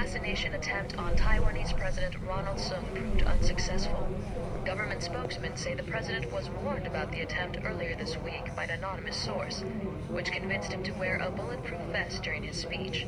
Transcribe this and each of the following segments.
assassination attempt on Taiwanese President Ronald Sung proved unsuccessful. Government spokesmen say the president was warned about the attempt earlier this week by an anonymous source, which convinced him to wear a bulletproof vest during his speech.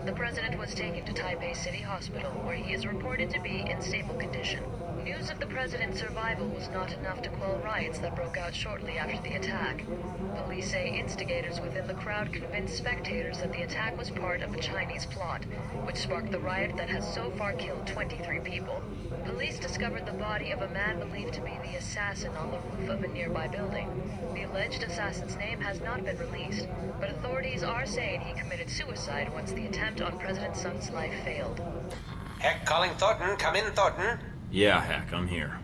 The president was taken to Taipei City Hospital, where he is reported to be in stable condition. News of the president's survival was not enough to quell riots that broke out shortly after the attack. Police say instigators within the crowd convinced spectators that the attack was part of a Chinese plot, which sparked the riot that has so far killed 23 people. Police discovered the body of a man believed to be the assassin on the roof of a nearby building. The alleged assassin's name has not been released, but authorities are saying he committed suicide once the attempt on President Sung's life failed. Heck, calling Thornton. Come in, Thornton. Yeah, Heck, I'm here.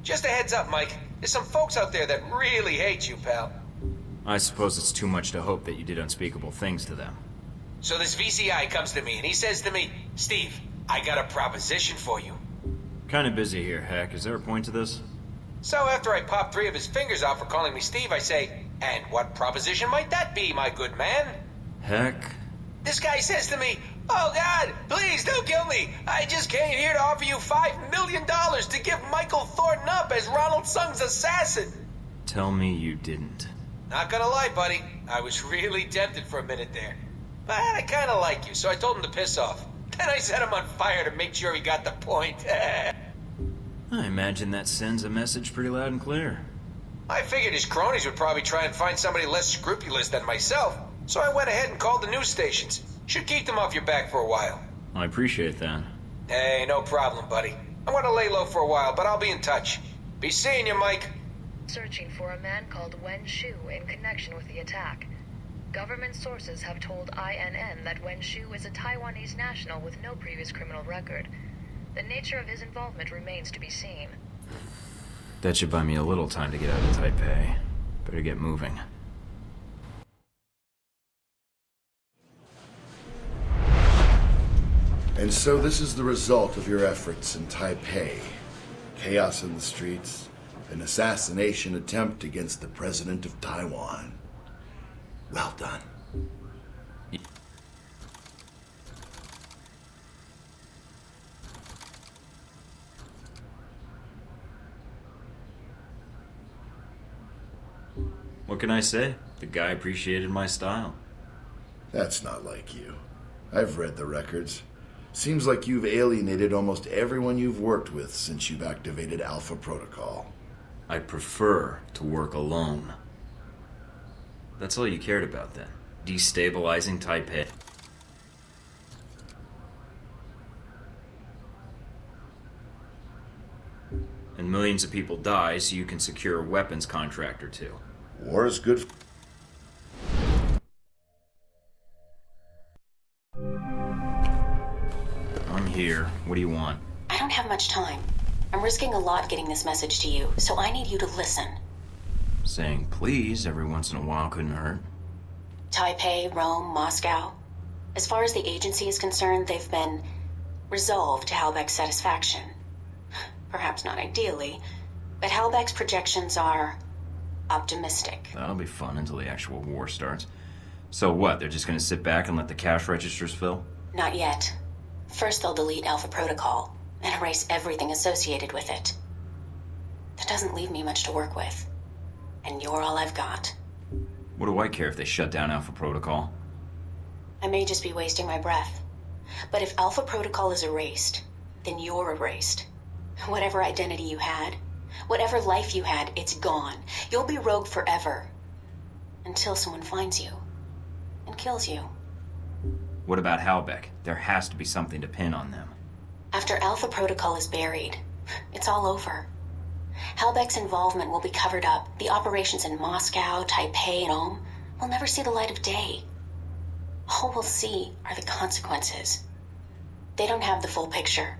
Just a heads up, Mike. There's some folks out there that really hate you, pal. I suppose it's too much to hope that you did unspeakable things to them. So this VCI comes to me and he says to me, Steve, I got a proposition for you. Kinda busy here, Heck. Is there a point to this? So after I pop 3 of his fingers off for calling me Steve, I say, and what proposition might that be, my good man? Heck. This guy says to me, oh God, please don't kill me. I just came here to offer you $5 million to give Michael Thornton up as Ronald Sung's assassin. Tell me you didn't. Not gonna lie, buddy. I was really tempted for a minute there. But I kinda like you, so I told him to piss off. Then I set him on fire to make sure he got the point. I imagine that sends a message pretty loud and clear. I figured his cronies would probably try and find somebody less scrupulous than myself, so I went ahead and called the news stations. Should keep them off your back for a while. I appreciate that. Hey, no problem, buddy. I'm gonna lay low for a while, but I'll be in touch. Be seeing you, Mike. Searching for a man called Wen Shu in connection with the attack. Government sources have told INN that Wen Shu is a Taiwanese national with no previous criminal record. The nature of his involvement remains to be seen. That should buy me a little time to get out of Taipei. Better get moving. And so this is the result of your efforts in Taipei. Chaos in the streets, an assassination attempt against the president of Taiwan. Well done. What can I say? The guy appreciated my style. That's not like you. I've read the records. Seems like you've alienated almost everyone you've worked with since you've activated Alpha Protocol. I prefer to work alone. That's all you cared about then? Destabilizing Taipei? And millions of people die so you can secure a weapons contract or two. War is good. I'm here. What do you want? I don't have much time. I'm risking a lot getting this message to you, so I need you to listen. Saying please every once in a while couldn't hurt. Taipei, Rome, Moscow. As far as the agency is concerned, they've been resolved to Halbeck's satisfaction. Perhaps not ideally, but Halbeck's projections are optimistic. That'll be fun until the actual war starts. So what, they're just gonna sit back and let the cash registers fill? Not yet. First they'll delete Alpha Protocol and erase everything associated with it. That doesn't leave me much to work with. And you're all I've got. What do I care if they shut down Alpha Protocol? I may just be wasting my breath. But if Alpha Protocol is erased, then you're erased. Whatever identity you had, whatever life you had, it's gone. You'll be rogue forever. Until someone finds you and kills you. What about Halbeck? There has to be something to pin on them. After Alpha Protocol is buried, it's all over. Halbeck's involvement will be covered up. The operations in Moscow, Taipei, and Rome will never see the light of day. All we'll see are the consequences. They don't have the full picture.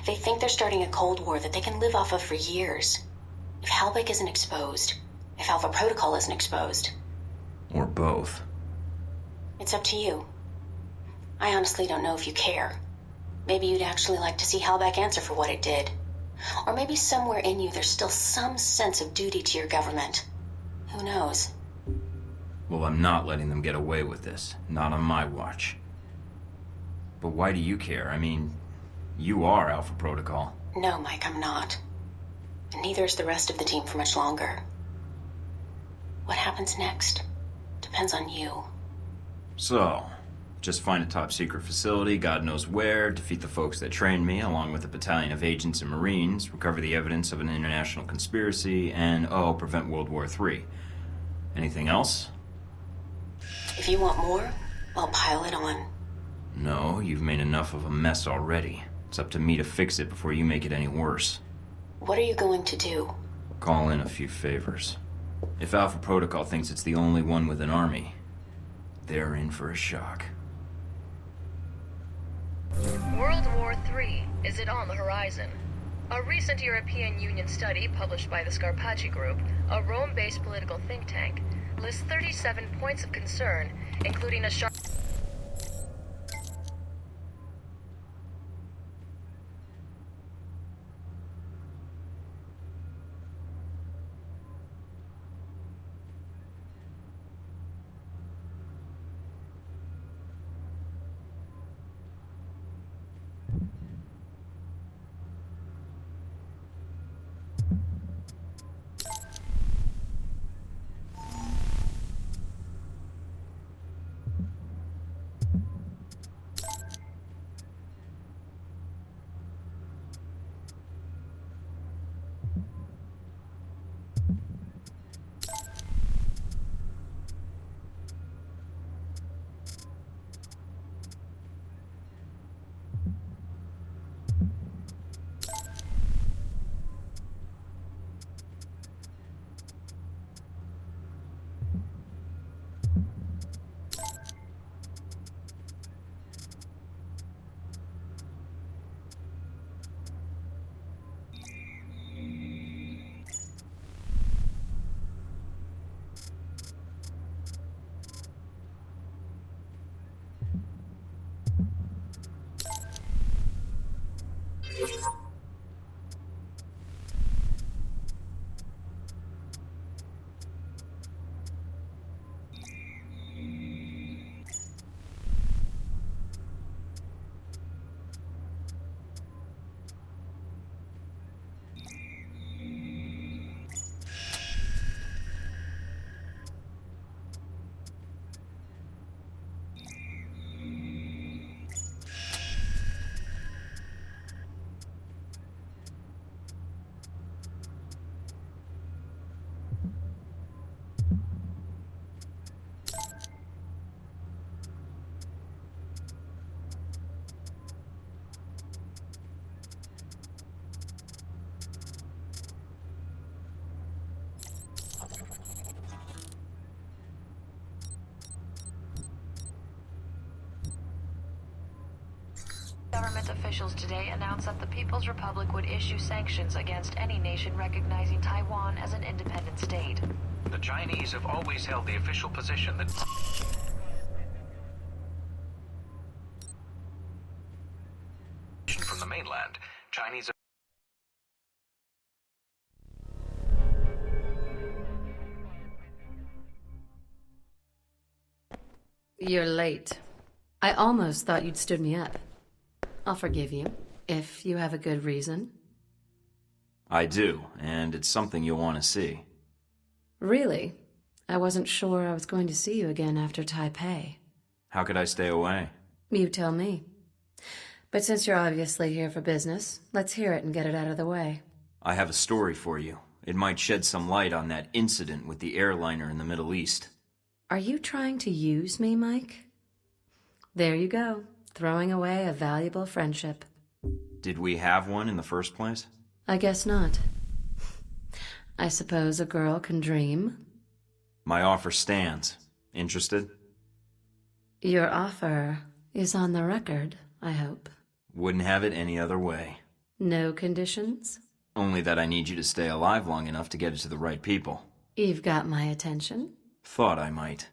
They think they're starting a Cold War that they can live off of for years. If Halbeck isn't exposed, if Alpha Protocol isn't exposed. Or both. It's up to you. I honestly don't know if you care. Maybe you'd actually like to see Halbeck answer for what it did. Or maybe somewhere in you there's still some sense of duty to your government. Who knows? Well, I'm not letting them get away with this. Not on my watch. But why do you care? I mean, you are Alpha Protocol. No, Mike, I'm not. And neither is the rest of the team for much longer. What happens next depends on you. So, just find a top secret facility, God knows where, defeat the folks that trained me, along with a battalion of agents and Marines, recover the evidence of an international conspiracy, and, prevent World War III. Anything else? If you want more, I'll pile it on. No, you've made enough of a mess already. It's up to me to fix it before you make it any worse. What are you going to do? Call in a few favors. If Alpha Protocol thinks it's the only one with an army, they're in for a shock. World War III, is it on the horizon? A recent European Union study published by the Scarpacci Group, a Rome-based political think tank, lists 37 points of concern, including a sharp... Government officials today announced that the People's Republic would issue sanctions against any nation recognizing Taiwan as an independent state. The Chinese have always held the official position that from the mainland, Chinese You're late. I almost thought you'd stood me up. I'll forgive you, if you have a good reason. I do, and it's something you'll want to see. Really? I wasn't sure I was going to see you again after Taipei. How could I stay away? You tell me. But since you're obviously here for business, let's hear it and get it out of the way. I have a story for you. It might shed some light on that incident with the airliner in the Middle East. Are you trying to use me, Mike? There you go, throwing away a valuable friendship. Did we have one in the first place? I guess not. I suppose a girl can dream. My offer stands. Interested? Your offer is on the record, I hope. Wouldn't have it any other way. No conditions? Only that I need you to stay alive long enough to get it to the right people. You've got my attention. Thought I might.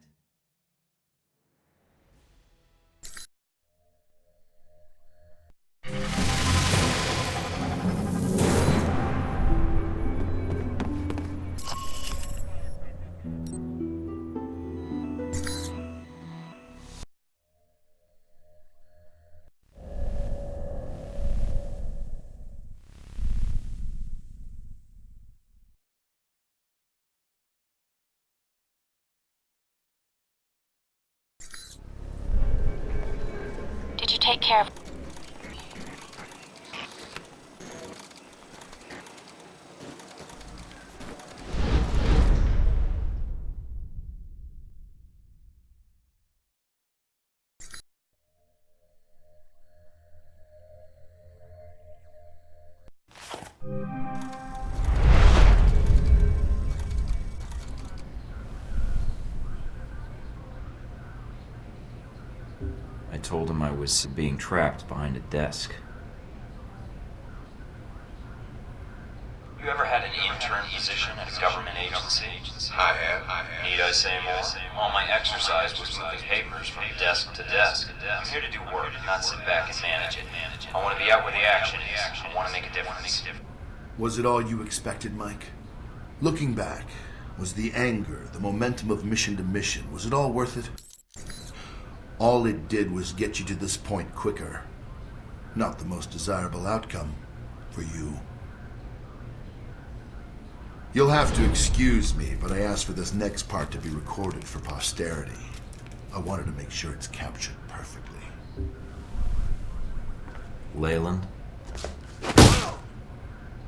care of... I told him I was being trapped behind a desk. You ever had an intern position at a government agency? I have. Need I say more? All my exercise was moving papers from desk to desk. I'm here to do work, not sit back and manage it. I want to be out where the action is. I want to make a difference. Was it all you expected, Mike? Looking back, was the anger, the momentum of mission to mission, was it all worth it? All it did was get you to this point quicker. Not the most desirable outcome for you. You'll have to excuse me, but I asked for this next part to be recorded for posterity. I wanted to make sure it's captured perfectly. Leyland?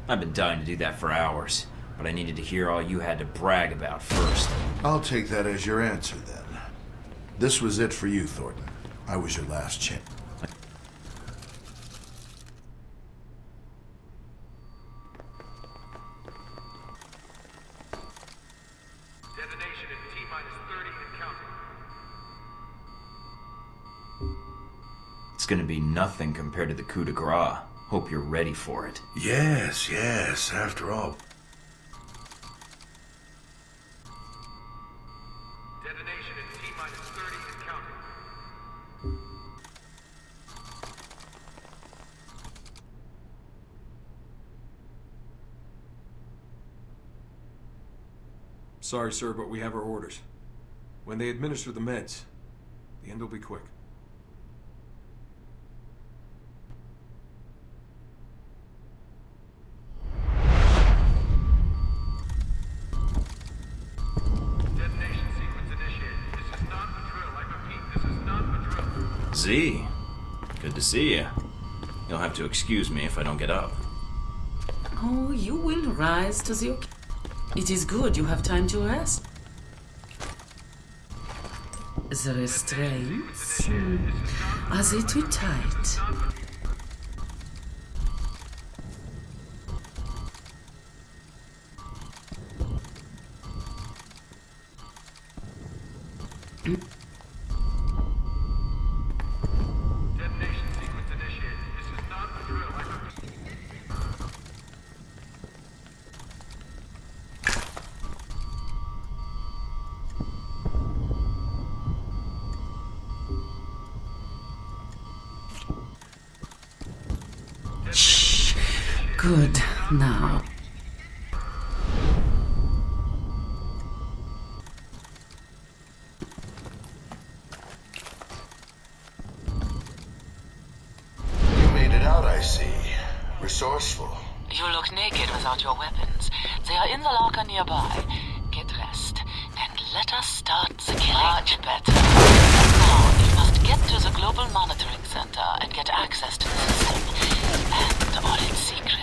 I've been dying to do that for hours, but I needed to hear all you had to brag about first. I'll take that as your answer, then. This was it for you, Thornton. I was your last chance. Detonation in T-minus 30 and counting. It's gonna be nothing compared to the coup de grace. Hope you're ready for it. Yes, after all. Detonation in T-minus 30 and counting. Sorry, sir, but we have our orders. When they administer the meds, the end will be quick. Detonation sequence initiated. This is not a drill. I repeat, this is not a drill. Z, good to see you. You'll have to excuse me if I don't get up. Oh, you will rise to the occasion. It is good you have time to rest. The restraints? Are they too tight? Detonation sequence initiated. This is not a drill. I repeat. Good. Now. You made it out, I see. Resourceful. You look naked without your weapons. They are in the locker nearby. Get dressed, and let us start the killing. Much better. Now, you must get to the Global Monitoring Center and get access to the system and all its secrets.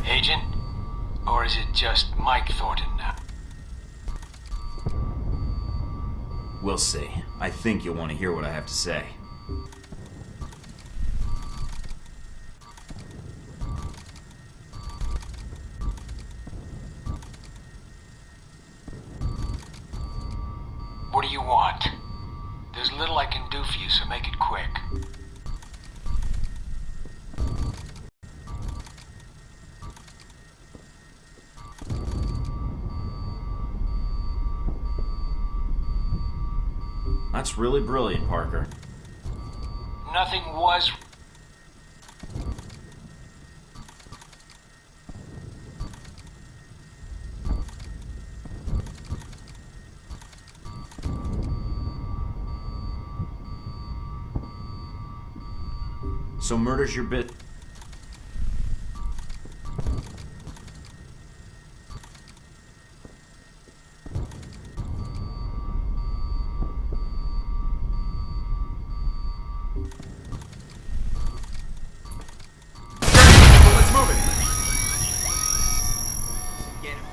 Agent? Or is it just Mike Thornton now? We'll see. I think you'll want to hear what I have to say. What do you want? There's little I can do for you, so make it quick. That's really brilliant, Parker. Nothing was... So murder's your bit. Let's move it! Get him.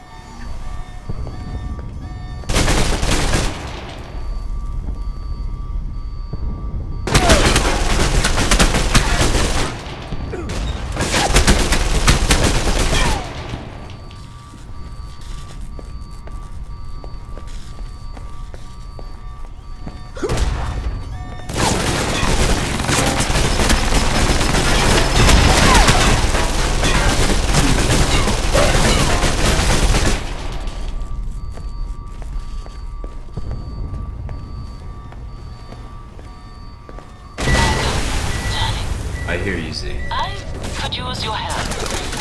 I hear you, Z. I could use your help.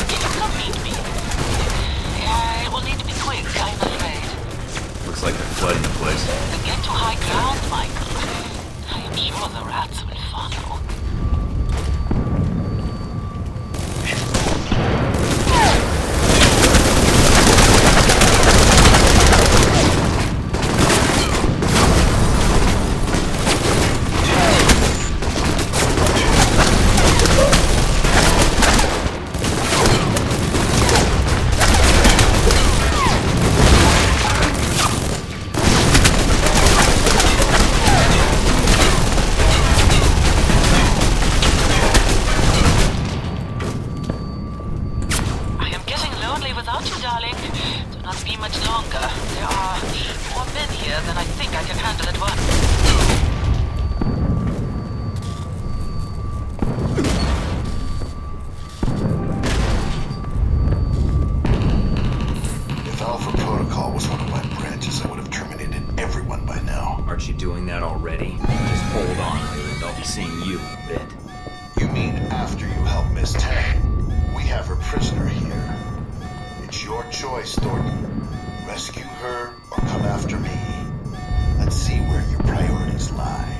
Can you come meet me? It will need to be quick, I'm afraid. Looks like they're flooding the place. Get to high ground, Michael. I am sure the rats will follow. Without you, darling. Do not be much longer. There are more men here than I think I can handle at once. If Alpha Protocol was one of my branches, I would have terminated everyone by now. Aren't you doing that already? Just hold on, Leland. I'll be seeing you in a bit. You mean after you help Miss Tang? We have her prisoner here. It's your choice, Thornton. Rescue her or come after me. Let's see where your priorities lie.